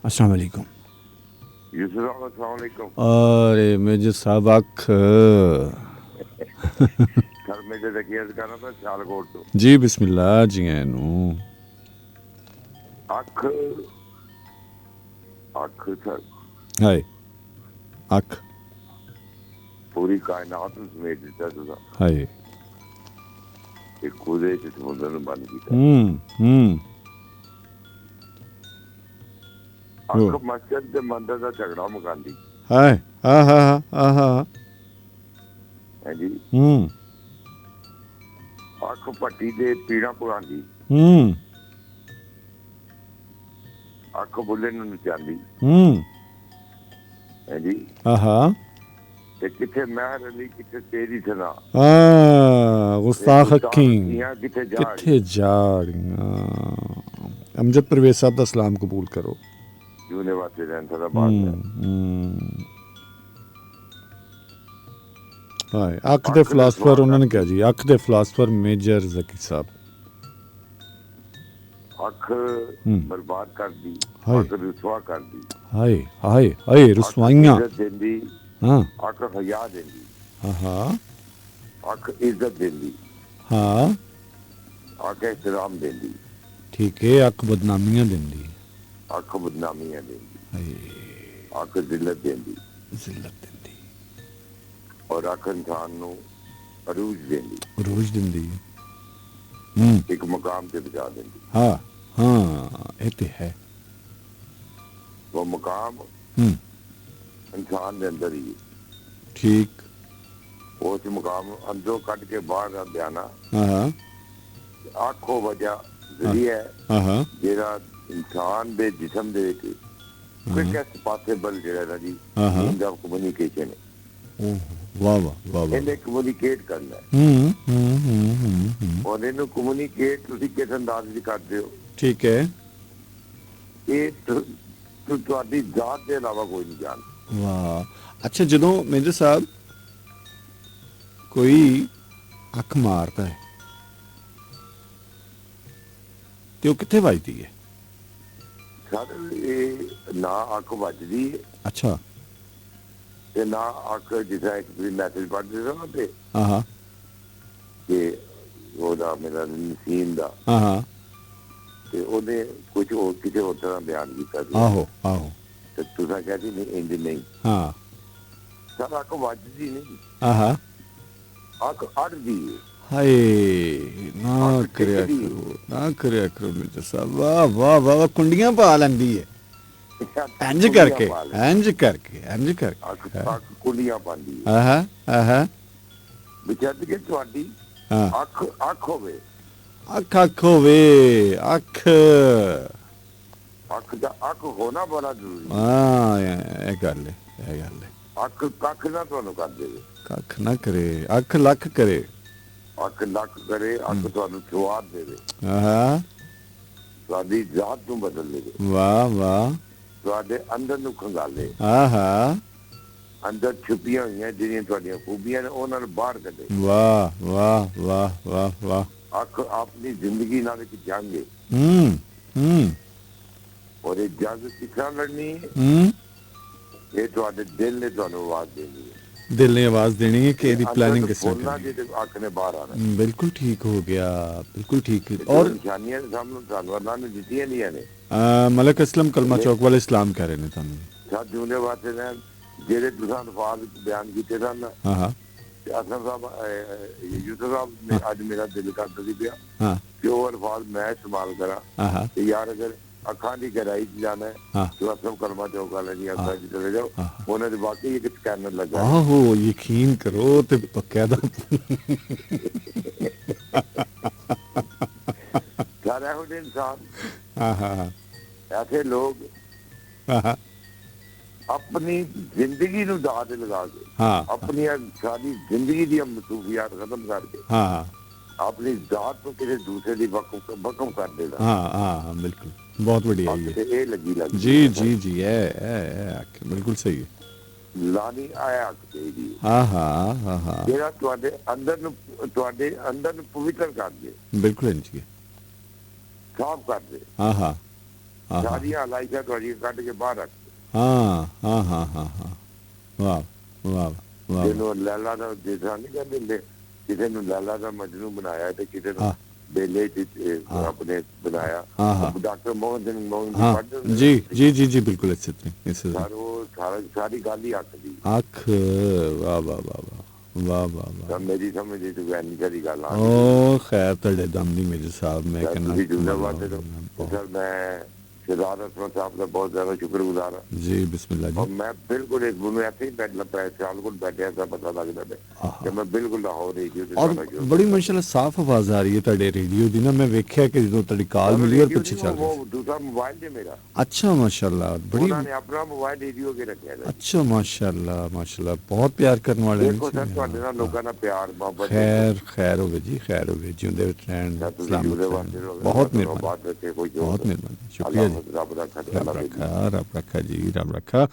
अस्सलाम वालेकुम। यूसुफ अरे मेजर साहब अख सर मेरे रखियत करना था सियालकोट तो जी बिस्मिल्लाह जी नू अख अख सर हाय अख पूरी कायनात ਨੂੰ ਸਮੇਟ ਦਿੱਤਾ ਤੁਸੀਂ हाय ਇੱਕ ਖੁਦੇ ਚ ਸਮੁੰਦਰ ਨੂੰ ਬੰਦ ਕੀਤਾ ਅੱਖ ਮਸਜਿਦ ਤੇ ਮੰਦਰ ਦਾ ਝਗੜਾ ਮੁਕਾਉਂਦੀ हाय हा हा हा हा ਹਾਂਜੀ ਅੱਖ ਪੱਟੀ ਦੇ ਪੀੜਾ ਪੁਰਾਂਦੀ ਅੱਖ ਬੁੱਲੇ ਨੂੰ ਨਚਾਉਂਦੀ ਹਾਂਜੀ ਆਹਾ ਤੇ ਕਿੱਥੇ ਮਹਿਰ ਅਲੀ ਕਿੱਥੇ ਤੇਰੀ ਸਨਾ ਗੁਸਤਾਖ ਅੱਖੀਂ ਕਿੱਥੇ ਜਾੜੀਆਂ ਅਮਜਦ ਪਰਵੇਜ਼ ਸਾਹਿਬ ਦਾ ਸਲਾਮ ਕਬੂਲ ਕਰੋ ਜੂਨੇ ਵਾਸਤੇ ਰਹਿਣ ਦਾ ਬਾਤ ਹਾਏ ਅੱਖ ਦੇ ਫਿਲਾਸਫਰ ਉਹਨਾਂ ਨੇ ਕਿਹਾ ਜੀ ਅੱਖ ਦੇ ਫਿਲਾਸਫਰ ਮੇਜਰ ਜ਼ਕੀ ਸਾਹਿਬ ਅੱਖ ਬਰਬਾਦ ਕਰਦੀ ਹਾਏ ਅੱਖ ਰੁਸਵਾ ਕਰਦੀ ਹਾਏ ਹਾਏ ਹਾਏ ਰਸਵਾਈਆਂ ਦਿੰਦੀ ਹਾਂ ਅੱਖ ਹਯਾ ਦਿੰਦੀ ਹਾਂ ਅੱਖ ਇੱਜ਼ਤ ਦਿੰਦੀ ਹਾਂ ਅੱਖ ਇhtiraam ਦਿੰਦੀ ਠੀਕ ਹੈ ਅੱਖ ਬਦਨਾਮੀਆਂ ਦਿੰਦੀ ਅੱਖ ਬਦਨਾਮੀਆਂ ਦਿੰਦੀ ਹਾਏ ਅੱਖ ਜ਼ਿਲਤ ਦਿੰਦੀ ਦਿੰਦੀ ਔਰ ਅੱਖ ਇਨਸਾਨ ਨੂੰ ਅਰੂਜ ਦਿੰਦੀ ਇੱਕ ਮੁਕਾਮ ਤੇ ਪਹੁੰਚਾ ਦਿੰਦੀ ਹਾਂ ਹਾਂ ਇਹ ਤੇ ਹੈ ਉਹ ਮੁਕਾਮ ਇਨਸਾਨ ਦੇ ਅੰਦਰ ਹੀ ਠੀਕ ਉਸ ਮੁਕਾਮ ਅੰਦਰੋਂ ਕੱਢ ਕੇ ਬਾਹਰ ਆ ਬਿਆਨਾ ਆਖੋ ਵਜ੍ਹਾ ਜ਼ਰੀਆ ਜਿਹੜਾ ਇਨਸਾਨ ਦੇ ਜਿਸਮ ਦੇ ਵਿੱਚ quickest possible ਜਿਹੜਾ ਨਾ ਜੀ means of communication ਹੈ ਵਾਹ ਵਾਹ ਵਾਹ ਇਹਨੇ ਕਮਿਊਨੀਕੇਟ ਕਰਨਾ ਔਰ ਇਹਨੂੰ ਕਮਿਊਨੀਕੇਟ ਤੁਸੀਂ ਕਿਸ ਅੰਦਾਜ਼ ਵਿੱਚ ਕਰਦੇ ਹੋ ਠੀਕ ਹੈ ਇਹ ਤੁਹਾਡੀ ਜ਼ਾਤ ਦੇ ਇਲਾਵਾ ਕੋਈ ਨਹੀਂ ਜਾਣਦਾ ਵਾਹ ਅੱਛਾ ਜਦੋਂ ਮੇਜਰ ਸਾਹਿਬ ਕੋਈ ਅੱਖ ਮਾਰਦਾ ਹੈ ਤੇ ਉਹ ਕਿੱਥੇ ਵੱਜਦੀ ਹੈ ਸਰ ਇਹ ਨਾ ਅੱਖ ਵੱਜਦੀ ਹੈ ਅੱਛਾ ਤੇ ਨਾ ਅੱਖ ਜਿਸਾ ਇੱਕ ਮੈਸੇਜ ਪੜ੍ਹਦੇ ਸੀ ਨਾ ਤੇ ਕਿ ਉਹਦਾ ਮੇਰਾ ਨਸੀਮ ਦਾ ਤੇ ਉਹਨੇ ਕੁਝ ਹੋਰ ਕਿਸੇ ਹੋਰ ਤਰ੍ਹਾਂ ਬਿਆਨ ਕੀਤਾ ਸੀ ਆਹੋ ਤੇ ਤੁਸੀਂ ਕਹਿੰਦੀ ਨਹੀਂ ਇੰਜ ਨਹੀਂ ਹਾਂ ਸਰ ਅੱਖ ਵੱਜਦੀ ਨਹੀਂ ਅੱਖ ਅੜਦੀ ਹੈ ਹਾਏ ਨਾ ਕਰਿਆ ਕਰੋ ਮੇਜਰ ਸਾਹਿਬ ਵਾਹ ਵਾਹ ਵਾਹ ਕੁੰਡੀਆਂ ਪਾ ਲੈਂਦੀ ਹੈ ਇੰਜ ਕਰਕੇ ਅੱਖ ਕੁੰਡੀਆਂ ਪਾਉਂਦੀ ਹੈ ਵਿਚਾਰ ਕੇ ਤੁਹਾਡੀ ਅੱਖ ਹੋਵੇ ਅੱਖ ਦਾ ਅੱਖ ਹੋਣਾ ਬੜਾ ਜ਼ਰੂਰੀ ਇਹ ਗੱਲ ਹੈ ਅੱਖ ਕੱਖ ਨਾ ਤੁਹਾਨੂੰ ਕਰ ਦੇਵੇ ਕੱਖ ਨਾ ਕਰੇ ਅੱਖ ਲੱਖ ਕਰੇ ਅੱਖ ਲੱਖ ਕਰੇ ਅੱਖ ਤੁਹਾਨੂੰ ਜਵਾਬ ਦੇਵੇ ਤੁਹਾਡੀ ਜ਼ਾਤ ਨੂੰ ਬਦਲ ਦੇਵੇ ਵਾਹ ਵਾਹ ਤੁਹਾਡੇ ਅੰਦਰ ਨੂੰ ਖੰਗਾਲੇ ਅੰਦਰ ਛੁਪੀਆਂ ਹੋਈਆਂ ਜਿਹੜੀਆਂ ਤੁਹਾਡੀਆਂ ਖੂਬੀਆਂ ਨੇ ਉਹਨਾਂ ਨੂੰ ਬਾਹਰ ਕੱਢੇ ਵਾਹ ਵਾਹ ਵਾਹ ਵਾਹ ਵਾਹ ਅੱਖ ਆਪਣੀ ਜ਼ਿੰਦਗੀ ਨਾਲ ਇੱਕ ਜੰਗ ਹੈ ਔਰ ਇਹ ਜੰਗ ਕਿੱਥਾਂ ਲੜਨੀ ਹੈ ਇਹ ਤੁਹਾਡੇ ਦਿਲ ਨੇ ਤੁਹਾਨੂੰ ਆਵਾਜ਼ ਦੇਣੀ ਹੈ ਦਿਲ ਨੇ ਆਵਾਜ਼ ਦੇਣੀ ਹੈ ਕਿ ਇਹਦੀ ਪਲਾਨਿੰਗ ਕਿਸ ਤਰ੍ਹਾਂ ਕਰਨੀ ਹੈ ਅੱਖ ਨੇ ਬਾਹਰ ਆਣਾ ਬਿਲਕੁਲ ਠੀਕ ਹੋ ਗਿਆ ਬਿਲਕੁਲ ਠੀਕ ਔਰ ਨਿਸ਼ਾਨੀਆਂ ਸਾਹਮਣੇ ਤੁਹਾਨੂੰ ਅੱਲਾਹ ਨੇ ਦਿੱਤੀਆਂ ਨਹੀਂ ਨੇ ਮਲਕ ਅਸਲਮ ਕਲਮਾ ਚੌਕ ਵਾਲੇ ਇਸਲਾਮ ਕਹਿ ਰਹੇ ਨੇ ਤੁਹਾਨੂੰ ਸਾਥ ਜੂਨੇ ਵਾਸਤੇ ਨੇ ਜਿਹੜੇ ਤੁਸੀਂ ਅਲਫਾਜ਼ ਬਿਆਨ ਕੀਤੇ ਸਨ ਅਸਲਮ ਸਾਹਿਬ ਯੂਸਫ ਸਾਹਿਬ ਨੇ ਅੱਜ ਮੇਰਾ ਦਿਲ ਕਰਦਾ ਸੀ ਪਿਆ ਕਿ ਉਹ ਅਲਫਾਜ਼ ਮੈਂ ਇਸਤੇਮਾਲ ਕਰਾਂ ਤੇ ਯਾਰ ਅਗਰ ਅੱਖਾਂ ਦੀ ਗਹਿਰਾਈ ਚ ਜਾਣਾ ਹੈ ਜੋ ਅਸਲਮ ਕਲਮਾ ਚੌਕ ਵਾਲੇ ਦੀ ਅੱਖਾਂ ਚ ਚਲੇ ਜਾਓ ਉਹਨਾਂ ਦੇ ਵਾਕਈ ਇੱਕ ਸਕੈਨਰ ਲੱਗਾ ਆਹੋ ਯਕੀਨ ਕਰੋ ਤੇ ਬਕਾਇਦਾ ਸਾਰੇ ਇਹੋ ਜਿਹੇ ਇਨਸਾਨ ਐਸੇ ਲੋਕ ਆਪਣੀ ਜ਼ਿੰਦਗੀ ਨੂੰ ਦਾਅ ਤੇ ਲਗਾ ਕੇ ਆਪਣੀ ਸਾਰੀ ਜ਼ਿੰਦਗੀ ਦੀ ਮਸੂਫੀਆਤ ਖਤਮ ਕਰਕੇ ਆਪਣੀ ਜ਼ਾਤ ਨੂੰ ਕਿਸੇ ਦੂਸਰੇ ਦੀ ਵਕਫ ਕਰ ਦੇਣਾ ਬਿਲਕੁਲ ਬਹੁਤ ਵੱਡੀ ਹੈ ਇਹ ਲੱਗੀ ਜੀ ਬਿਲਕੁਲ ਸਹੀ ਹੈ ਲਾਣੀ ਆਇਆ ਚਾਹੀਦੀ ਜਿਹੜਾ ਤੁਹਾਡੇ ਅੰਦਰ ਨੂੰ ਪਵਿੱਤਰ ਕਰ ਦੇ ਬਿਲਕੁਲ ਇੰਝ ਸਾਫ਼ ਕਰ ਦੇ ਸਾਰੀਆਂ ਲਾਈਕਾਂ ਤੁਹਾਡੀਆਂ ਕੱਢ ਕੇ ਬਾਹਰ ਰੱਖ। ਹਾਂ ਵਾਹ ਵਾਹ ਵਾਹ। ਜਿਹਨੂੰ ਲੈਲਾ ਦਾ ਜਿਸਾ ਨਹੀਂ ਕਹਿੰਦੇ, ਕਿਸੇ ਨੂੰ ਲੈਲਾ ਦਾ ਮਜਨੂ ਬਣਾਇਆ ਤੇ ਕਿਸੇ ਨੂੰ ਬੇਲੇ ਆਪਣੇ ਬਣਾਇਆ। ਡਾਕਟਰ ਮੋਹਨ ਸਿੰਘ ਮੋਹਨ ਜੀ ਜੀ ਜੀ ਜੀ ਬਿਲਕੁਲ ਇਸੇ ਤਰ੍ਹਾਂ ਸਾਰੀ ਗੱਲ ਹੀ ਅੱਖ ਦੀ ਅੱਖ। ਵਾਹ ਵਾਹ ਵਾਹ ਵਾਹ ਵਾਹ ਵਾਹ। ਮੇਰੀ ਸਮਝ ਦੀ ਤੂੰ ਐਨੀ ਸਾਰੀ ਗੱਲ ਆ। ਉਹ ਖੈਰ ਤੁਹਾਡੇ ਦਮ ਦੀ ਮੇਰੇ ਸਾਹਿਬ। ਮੈਂ ਕਹਿੰਦਾ ਸਰ ਮੈਂ ਸਰਦਾਰ ਅਸਮਤ ਸਾਹਿਬ ਦਾ ਬਹੁਤ ਜ਼ਿਆਦਾ ਸ਼ੁਕਰਗੁਜ਼ਾਰ ਹਾਂ ਜੀ। ਬਿਸਮਿਲ੍ਲਾ ਜੀ। ਮੈਂ ਬਿਲਕੁਲ ਇੱਕ ਮੈਨੂੰ ਇੱਥੇ ਹੀ ਬੈਠ ਲੱਗਾ ਸਿਆਲਕੋਟ ਬੈਠਿਆ ਤਾਂ ਪਤਾ ਲੱਗਦਾ ਕਿ ਮੈਂ ਬਿਲਕੁਲ ਲਾਹੌਰ ਰੇਡੀਓ ਤੇ। ਔਰ ਬੜੀ ਮਾਸ਼ਾਅੱਲਾ ਸਾਫ਼ ਆਵਾਜ਼ ਆ ਰਹੀ ਹੈ ਤੁਹਾਡੇ ਰੇਡੀਓ ਦੀ ਨਾ। ਮੈਂ ਵੇਖਿਆ ਕਿ ਜਦੋਂ ਤੁਹਾਡੀ ਕਾਲ ਮਿਲੀ ਔਰ ਪਿੱਛੇ ਚੱਲ ਰਹੀ। ਦੂਸਰਾ ਮੋਬਾਈਲ ਜੇ ਮੇਰਾ। ਅੱਛਾ ਮਾਸ਼ਾਅੱਲਾ। ਬੜੀ ਉਹਨਾਂ ਨੇ ਆਪਣਾ ਮੋਬਾਈਲ ਰੇਡੀਓ ਕੇ ਰੱਖਿਆ। ਅੱਛਾ ਮਾਸ਼ਾਅੱਲਾ ਮਾਸ਼ਾਅੱਲਾ। ਬਹੁਤ ਪਿਆਰ ਕਰਨ ਵਾਲੇ ਦੇਖੋ ਸਰ ਤੁਹਾਡੇ ਨਾਲ ਲੋਕਾਂ ਦਾ ਪਿਆਰ ਮੁਹੱਬਤ। ਖੈਰ ਹੋਵੇ ਜੀ, ਖੈਰ ਹੋਵੇ, ਜਿਉਂਦੇ ਰਹਿਣ, ਬਹੁਤ ਮਿਹਰਬਾਨੀ, ਬਹੁਤ ਮਿਹਰਬਾਨੀ, ਸ਼ੁਕਰੀਆ ਜੀ। ਰੱਬ ਰੱਖਾ ਜੀ, ਰੱਬ ਰੱਖਾ।